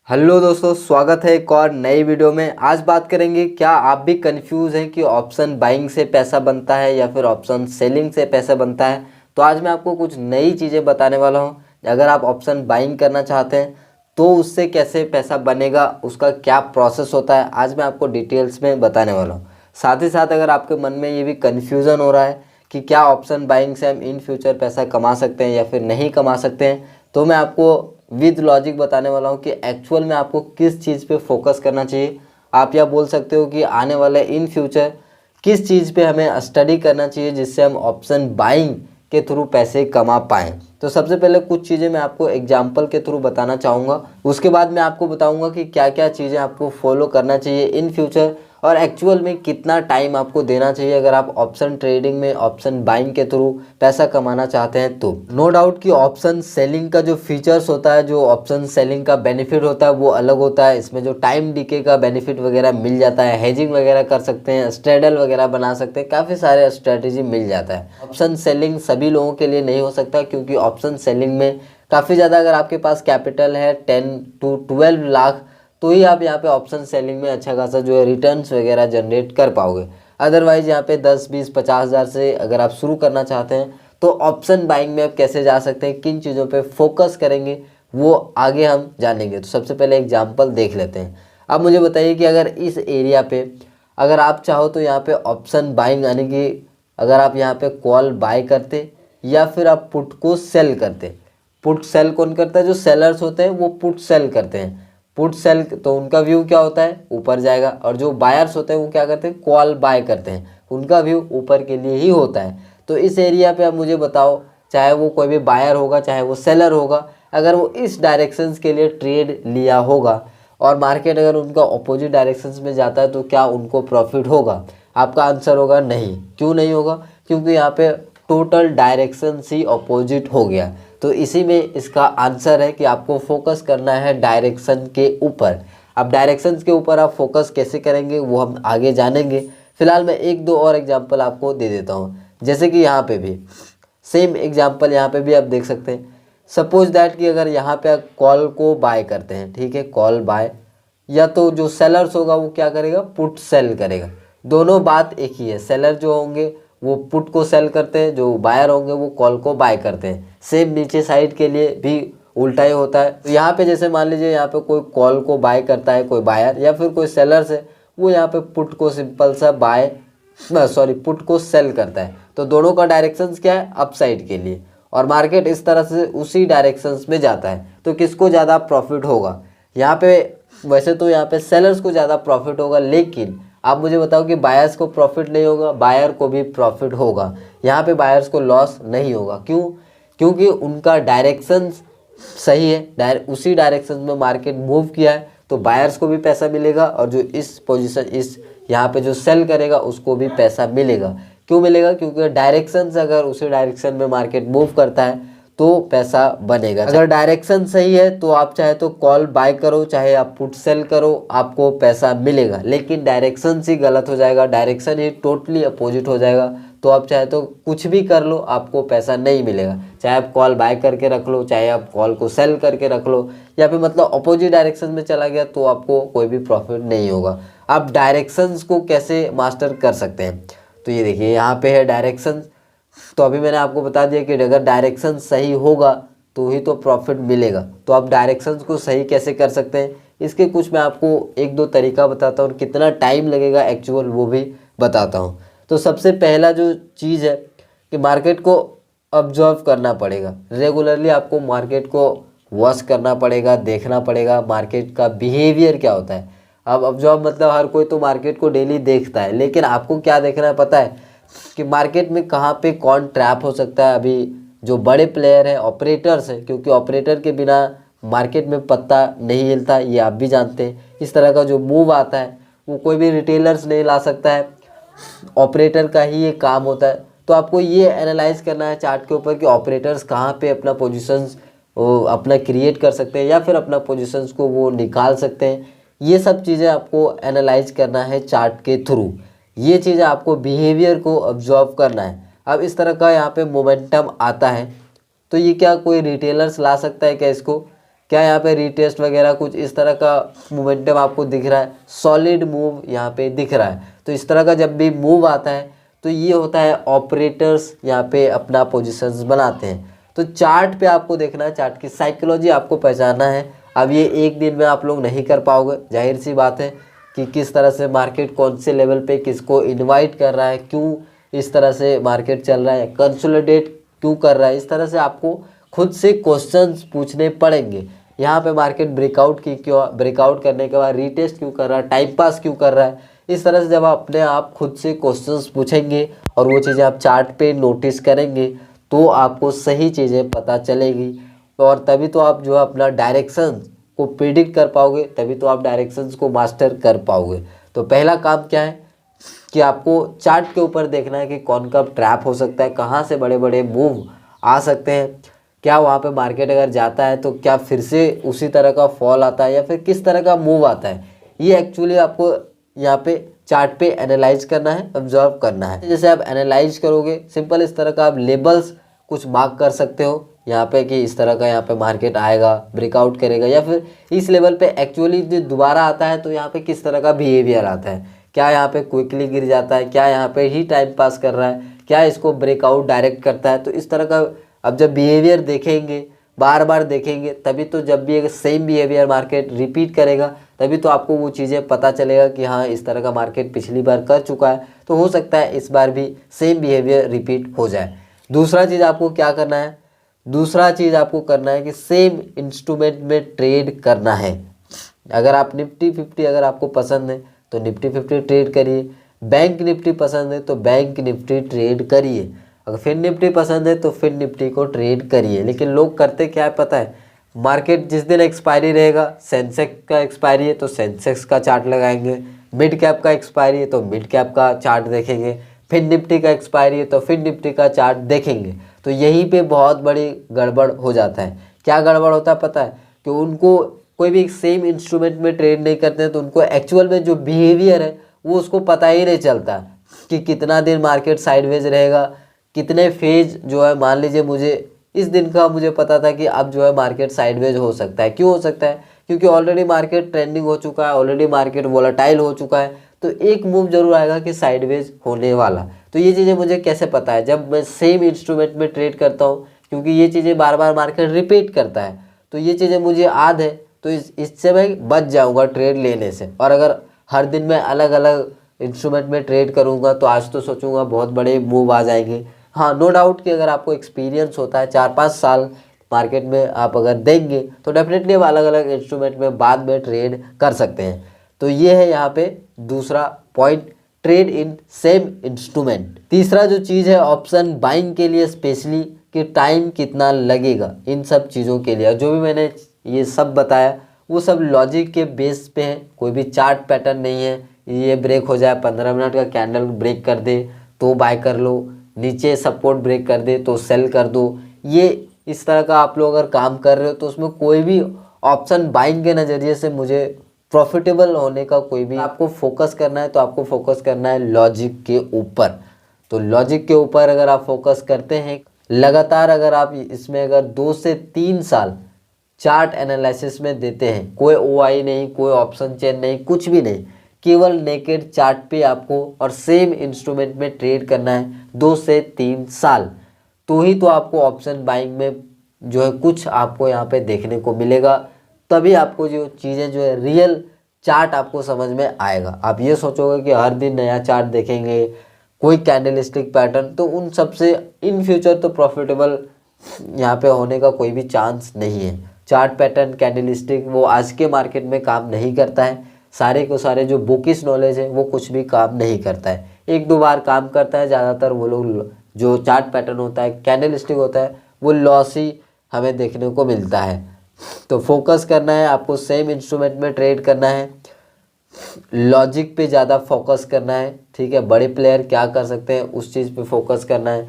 Hello दोस्तों, स्वागत है एक और नई वीडियो में। आज बात करेंगे, क्या आप भी कंफ्यूज हैं कि ऑप्शन बाइंग से पैसा बनता है या फिर ऑप्शन सेलिंग से पैसा बनता है। तो आज मैं आपको कुछ नई चीज़ें बताने वाला हूं। अगर आप ऑप्शन बाइंग करना चाहते हैं तो उससे कैसे पैसा बनेगा, उसका क्या प्रोसेस होता है, आज मैं आपको डिटेल्स में बताने वाला हूँ। साथ ही साथ अगर आपके मन में ये भी कन्फ्यूज़न हो रहा है कि क्या ऑप्शन बाइंग से हम इन फ्यूचर पैसा कमा सकते हैं या फिर नहीं कमा सकते हैं, तो मैं आपको विद लॉजिक बताने वाला हूँ कि एक्चुअल में आपको किस चीज़ पे फोकस करना चाहिए। आप यह बोल सकते हो कि आने वाले इन फ्यूचर किस चीज़ पे हमें स्टडी करना चाहिए जिससे हम ऑप्शन बाइंग के थ्रू पैसे कमा पाएँ। तो सबसे पहले कुछ चीज़ें मैं आपको एग्जाम्पल के थ्रू बताना चाहूँगा। उसके बाद मैं आपको बताऊँगा कि क्या क्या चीज़ें आपको फॉलो करना चाहिए इन फ्यूचर और एक्चुअल में कितना टाइम आपको देना चाहिए अगर आप ऑप्शन ट्रेडिंग में ऑप्शन बाइंग के थ्रू पैसा कमाना चाहते हैं। तो नो डाउट कि ऑप्शन सेलिंग का जो फीचर्स होता है, जो ऑप्शन सेलिंग का बेनिफिट होता है वो अलग होता है। इसमें जो टाइम डीके का बेनिफिट वगैरह मिल जाता है, हेजिंग वगैरह कर सकते हैं, स्ट्रेडल वगैरह बना सकते हैं, काफ़ी सारे स्ट्रेटेजी मिल जाता है। ऑप्शन सेलिंग सभी लोगों के लिए नहीं हो सकता क्योंकि ऑप्शन सेलिंग में काफ़ी ज़्यादा अगर आपके पास कैपिटल है 10 to 12 लाख तो ही आप यहाँ पे ऑप्शन सेलिंग में अच्छा खासा जो है रिटर्न्स वगैरह जनरेट कर पाओगे। अदरवाइज यहाँ पे 10, 20, 50 हज़ार से अगर आप शुरू करना चाहते हैं तो ऑप्शन बाइंग में आप कैसे जा सकते हैं, किन चीज़ों पे फोकस करेंगे वो आगे हम जानेंगे। तो सबसे पहले एग्जांपल देख लेते हैं। अब मुझे बताइए कि अगर इस एरिया पे अगर आप चाहो तो यहाँ पे ऑप्शन बाइंग यानी कि अगर आप यहाँ पे कॉल बाय करते या फिर आप पुट को सेल करते। पुट सेल कौन करता है? जो सेलर्स होते हैं वो पुट सेल करते हैं। पुट सेल तो उनका व्यू क्या होता है? ऊपर जाएगा। और जो बायर्स होते हैं वो क्या करते हैं? कॉल बाय करते हैं, उनका व्यू ऊपर के लिए ही होता है। तो इस एरिया पे आप मुझे बताओ, चाहे वो कोई भी बायर होगा चाहे वो सेलर होगा, अगर वो इस डायरेक्शंस के लिए ट्रेड लिया होगा और मार्केट अगर उनका अपोजिट डायरेक्शंस में जाता है तो क्या उनको प्रॉफिट होगा? आपका आंसर होगा नहीं। क्यों नहीं होगा? क्योंकि यहाँ पे टोटल डायरेक्शन ही अपोजिट हो गया। तो इसी में इसका आंसर है कि आपको फोकस करना है डायरेक्शन के ऊपर। अब डायरेक्शन के ऊपर आप फोकस कैसे करेंगे वो हम आगे जानेंगे। फिलहाल मैं एक दो और एग्जांपल आपको दे देता हूँ। जैसे कि यहाँ पे भी सेम एग्जांपल यहाँ पे भी आप देख सकते हैं। सपोज दैट कि अगर यहाँ पे कॉल को बाय करते हैं, ठीक है, कॉल बाय, या तो जो सेलर्स होगा वो क्या करेगा? पुट सेल करेगा। दोनों बात एक ही है। सेलर जो होंगे वो पुट को सेल करते हैं, जो बायर होंगे वो कॉल को बाय करते हैं। सेम नीचे साइड के लिए भी उल्टा ही होता है। तो यहाँ पे जैसे मान लीजिए यहाँ पे कोई कॉल को बाय करता है, कोई बायर या फिर कोई सेलर है, वो यहाँ पे पुट को सिंपल सा पुट को सेल करता है। तो दोनों का डायरेक्शंस क्या है? अप साइड के लिए। और मार्केट इस तरह से उसी डायरेक्शंस में जाता है। तो किसको ज़्यादा प्रॉफिट होगा? यहाँ पे वैसे तो यहाँ पे सेलर्स को ज़्यादा प्रॉफिट होगा, लेकिन आप मुझे बताओ कि बायर्स को प्रॉफिट नहीं होगा? बायर को भी प्रॉफिट होगा। यहाँ पे बायर्स को लॉस नहीं होगा। क्यों? क्योंकि उनका डायरेक्शन सही है, उसी डायरेक्शन में मार्केट मूव किया है। तो बायर्स को भी पैसा मिलेगा और जो इस पोजीशन इस यहाँ पे जो सेल करेगा उसको भी पैसा मिलेगा। क्यों मिलेगा? क्योंकि डायरेक्शन से अगर उसी डायरेक्शन में मार्केट मूव करता है तो पैसा बनेगा। अगर डायरेक्शन सही है तो आप चाहे तो कॉल बाय करो चाहे आप पुट सेल करो, आपको पैसा मिलेगा। लेकिन डायरेक्शन ही गलत हो जाएगा, डायरेक्शन ही टोटली अपोजिट हो जाएगा, तो आप चाहे तो कुछ भी कर लो आपको पैसा नहीं मिलेगा। चाहे आप कॉल बाय करके रख लो, चाहे आप कॉल को सेल करके रख लो, या फिर मतलब अपोजिट डायरेक्शन में चला गया तो आपको कोई भी प्रॉफिट नहीं होगा। आप डायरेक्शंस को कैसे मास्टर कर सकते हैं? तो ये देखिए यहाँ पे है डायरेक्शन। तो अभी मैंने आपको बता दिया कि अगर डायरेक्शन सही होगा तो ही तो प्रॉफिट मिलेगा। तो आप डायरेक्शंस को सही कैसे कर सकते हैं, इसके कुछ मैं आपको एक दो तरीका बताता हूँ और कितना टाइम लगेगा एक्चुअल वो भी बताता हूँ। तो सबसे पहला जो चीज़ है कि मार्केट को ऑब्जर्व करना पड़ेगा। रेगुलरली आपको मार्केट को वॉच करना पड़ेगा, देखना पड़ेगा मार्केट का बिहेवियर क्या होता है। अब ऑब्जर्व मतलब हर कोई तो मार्केट को डेली देखता है, लेकिन आपको क्या देखना है पता है कि मार्केट में कहाँ पे कौन ट्रैप हो सकता है। अभी जो बड़े प्लेयर हैं, ऑपरेटर्स हैं, क्योंकि ऑपरेटर के बिना मार्केट में पत्ता नहीं हिलता, ये आप भी जानते हैं। इस तरह का जो मूव आता है वो कोई भी रिटेलर्स नहीं ला सकता है, ऑपरेटर का ही ये काम होता है। तो आपको ये एनालाइज करना है चार्ट के ऊपर कि ऑपरेटर्स कहाँ पे अपना पोजीशंस अपना क्रिएट कर सकते हैं या फिर अपना पोजीशंस को वो निकाल सकते हैं। ये सब चीज़ें आपको एनालाइज करना है चार्ट के थ्रू। ये चीज़ें आपको बिहेवियर को ऑब्जर्व करना है। अब इस तरह का यहाँ पे मोमेंटम आता है तो ये क्या कोई रिटेलर्स ला सकता है क्या इसको? क्या यहाँ पे रीटेस्ट वगैरह कुछ इस तरह का मोमेंटम आपको दिख रहा है? सॉलिड मूव यहाँ पे दिख रहा है। तो इस तरह का जब भी मूव आता है तो ये होता है ऑपरेटर्स यहाँ पे अपना पोजीशंस बनाते हैं। तो चार्ट पे आपको देखना है, चार्ट की साइकोलॉजी आपको पहचानना है। अब ये एक दिन में आप लोग नहीं कर पाओगे, जाहिर सी बात है कि किस तरह से मार्केट कौन से लेवल पे किसको इनवाइट कर रहा है, क्यों इस तरह से मार्केट चल रहा है, कंसोलिडेट क्यों कर रहा है, इस तरह से आपको खुद से क्वेश्चंस पूछने पड़ेंगे। यहाँ पे मार्केट ब्रेकआउट की क्यों, ब्रेकआउट करने के बाद रीटेस्ट क्यों कर रहा है, टाइम पास क्यों कर रहा है, इस तरह से जब आप अपने आप खुद से क्वेश्चंस पूछेंगे और वो चीज़ें आप चार्ट पे नोटिस करेंगे तो आपको सही चीज़ें पता चलेगी। और तभी तो आप जो है अपना डायरेक्शन को प्रिडिक्ट कर पाओगे, तभी तो आप डायरेक्शंस को मास्टर कर पाओगे। तो पहला काम क्या है कि आपको चार्ट के ऊपर देखना है कि कौन कब ट्रैप हो सकता है, कहाँ से बड़े बड़े मूव आ सकते हैं, क्या वहाँ पे मार्केट अगर जाता है तो क्या फिर से उसी तरह का फॉल आता है या फिर किस तरह का मूव आता है। ये एक्चुअली आपको यहाँ पे चार्ट पे एनालाइज करना है, ऑब्जर्व करना है। जैसे आप एनालाइज करोगे, सिंपल इस तरह का आप लेबल्स कुछ मार्क कर सकते हो यहाँ पे कि इस तरह का यहाँ पे मार्केट आएगा, ब्रेकआउट करेगा, या फिर इस लेवल पे एक्चुअली जो दोबारा आता है तो यहाँ पे किस तरह का बिहेवियर आता है, क्या यहाँ पे क्विकली गिर जाता है, क्या यहाँ पे ही टाइम पास कर रहा है, क्या इसको ब्रेकआउट डायरेक्ट करता है। तो इस तरह का अब जब बिहेवियर देखेंगे, बार बार देखेंगे, तभी तो जब भी एक सेम बिहेवियर मार्केट रिपीट करेगा तभी तो आपको वो चीज़ें पता चलेगा कि हाँ इस तरह का मार्केट पिछली बार कर चुका है तो हो सकता है इस बार भी सेम बिहेवियर रिपीट हो जाए। दूसरा चीज़ आपको क्या करना है, दूसरा चीज़ आपको करना है कि सेम इंस्ट्रूमेंट में ट्रेड करना है। अगर आप निफ्टी 50 अगर आपको पसंद है तो निफ्टी 50 ट्रेड करिए, बैंक निफ्टी पसंद है तो बैंक निफ्टी ट्रेड करिए, अगर फिर निफ्टी पसंद है तो फिर निफ्टी को ट्रेड करिए। लेकिन लोग करते क्या है पता है, मार्केट जिस दिन एक्सपायरी रहेगा, सेंसेक्स का एक्सपायरी है तो सेंसेक्स का चार्ट लगाएंगे, मिड कैप का एक्सपायरी है तो मिड कैप का चार्ट देखेंगे, फिर निफ्टी का एक्सपायरी है तो फिर निफ्टी का चार्ट देखेंगे। तो यहीं पे बहुत बड़ी गड़बड़ हो जाता है। क्या गड़बड़ होता है पता है कि उनको कोई भी सेम इंस्ट्रूमेंट में ट्रेड नहीं करते हैं तो उनको एक्चुअल में जो बिहेवियर है वो उसको पता ही नहीं चलता कि कितना दिन मार्केट साइडवेज रहेगा, कितने फेज जो है। मान लीजिए मुझे इस दिन का मुझे पता था कि अब जो है मार्केट साइडवेज हो सकता है। क्यों हो सकता है? क्योंकि ऑलरेडी मार्केट ट्रेंडिंग हो चुका है, ऑलरेडी मार्केट वोलेटाइल हो चुका है, तो एक मूव जरूर आएगा कि साइडवेज होने वाला। तो ये चीज़ें मुझे कैसे पता है? जब मैं सेम इंस्ट्रूमेंट में ट्रेड करता हूँ, क्योंकि ये चीज़ें बार बार मार्केट रिपीट करता है, तो ये चीज़ें मुझे याद है, तो इससे मैं बच जाऊँगा ट्रेड लेने से। और अगर हर दिन मैं अलग अलग इंस्ट्रूमेंट में ट्रेड करूँगा तो आज तो सोचूंगा बहुत बड़े मूव आ जाएंगे। हाँ, नो डाउट कि अगर आपको एक्सपीरियंस होता है, 4-5 साल मार्केट में आप अगर देंगे तो डेफिनेटली आप अलग अलग इंस्ट्रूमेंट में बाद में ट्रेड कर सकते हैं। तो ये है यहाँ पे दूसरा point, trade in same instrument. तीसरा जो चीज़ है ऑप्शन बाइंग के लिए स्पेशली कि टाइम कितना लगेगा इन सब चीज़ों के लिए। जो भी मैंने ये सब बताया वो सब लॉजिक के बेस पे है, कोई भी चार्ट पैटर्न नहीं है। ये ब्रेक हो जाए, 15 मिनट का कैंडल ब्रेक कर दे तो बाय कर लो, नीचे सपोर्ट ब्रेक कर दे तो सेल कर दो। ये इस तरह का आप लोग अगर काम कर रहे हो तो उसमें कोई भी ऑप्शन बाइंग के नज़रिए से मुझे प्रॉफिटेबल होने का कोई भी, आपको फोकस करना है तो आपको फोकस करना है लॉजिक के ऊपर। तो लॉजिक के ऊपर अगर आप फोकस करते हैं लगातार, अगर आप इसमें अगर 2 से 3 साल चार्ट एनालिसिस में देते हैं, कोई ओआई नहीं, कोई ऑप्शन चेन नहीं, कुछ भी नहीं, केवल नेकेड चार्ट पे आपको और सेम इंस्ट्रूमेंट में ट्रेड करना है 2 से 3 साल, तो ही तो आपको ऑप्शन बाइंग में जो है कुछ आपको यहाँ पे देखने को मिलेगा। तभी आपको जो चीज़ें जो है रियल चार्ट आपको समझ में आएगा। आप ये सोचोगे कि हर दिन नया चार्ट देखेंगे, कोई कैंडलस्टिक पैटर्न, तो उन सब से इन फ्यूचर तो प्रॉफिटेबल यहाँ पे होने का कोई भी चांस नहीं है। चार्ट पैटर्न, कैंडलस्टिक वो आज के मार्केट में काम नहीं करता है। सारे को सारे जो बुकिश नॉलेज है वो कुछ भी काम नहीं करता है, 1-2 बार काम करता है। ज़्यादातर वो लोग जो चार्ट पैटर्न होता है, कैंडलस्टिक होता है, वो लॉस ही हमें देखने को मिलता है। तो फोकस करना है आपको, सेम इंस्ट्रूमेंट में ट्रेड करना है, लॉजिक पे ज़्यादा फोकस करना है, ठीक है। बड़े प्लेयर क्या कर सकते हैं उस चीज़ पे फोकस करना है,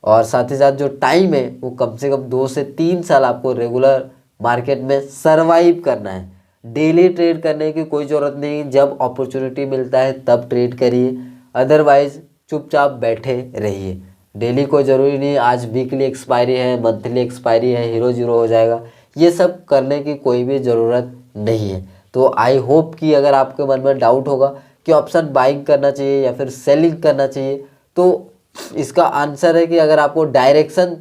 और साथ ही साथ जो टाइम है वो कम से कम 2 से 3 साल आपको रेगुलर मार्केट में सरवाइव करना है। डेली ट्रेड करने की कोई ज़रूरत नहीं, जब अपॉर्चुनिटी मिलता है तब ट्रेड करिए, अदरवाइज चुपचाप बैठे रहिए। डेली कोई ज़रूरी नहीं आज वीकली एक्सपायरी है, मंथली एक्सपायरी है, हीरो जीरो हो जाएगा, ये सब करने की कोई भी ज़रूरत नहीं है। तो आई होप कि अगर आपके मन में डाउट होगा कि ऑप्शन बाइंग करना चाहिए या फिर सेलिंग करना चाहिए, तो इसका आंसर है कि अगर आपको डायरेक्शन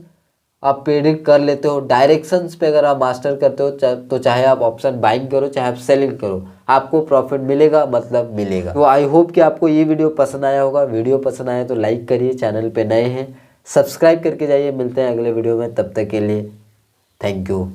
आप प्रेडिक्ट कर लेते हो, डायरेक्शंस पे अगर आप मास्टर करते हो, तो चाहे आप ऑप्शन बाइंग करो चाहे आप सेलिंग करो, आपको प्रॉफिट मिलेगा, मतलब मिलेगा। तो आई होप कि आपको ये वीडियो पसंद आया होगा। वीडियो पसंद आया तो लाइक करिए, चैनल पे नए हैं सब्सक्राइब करके जाइए। मिलते हैं अगले वीडियो में, तब तक के लिए थैंक यू।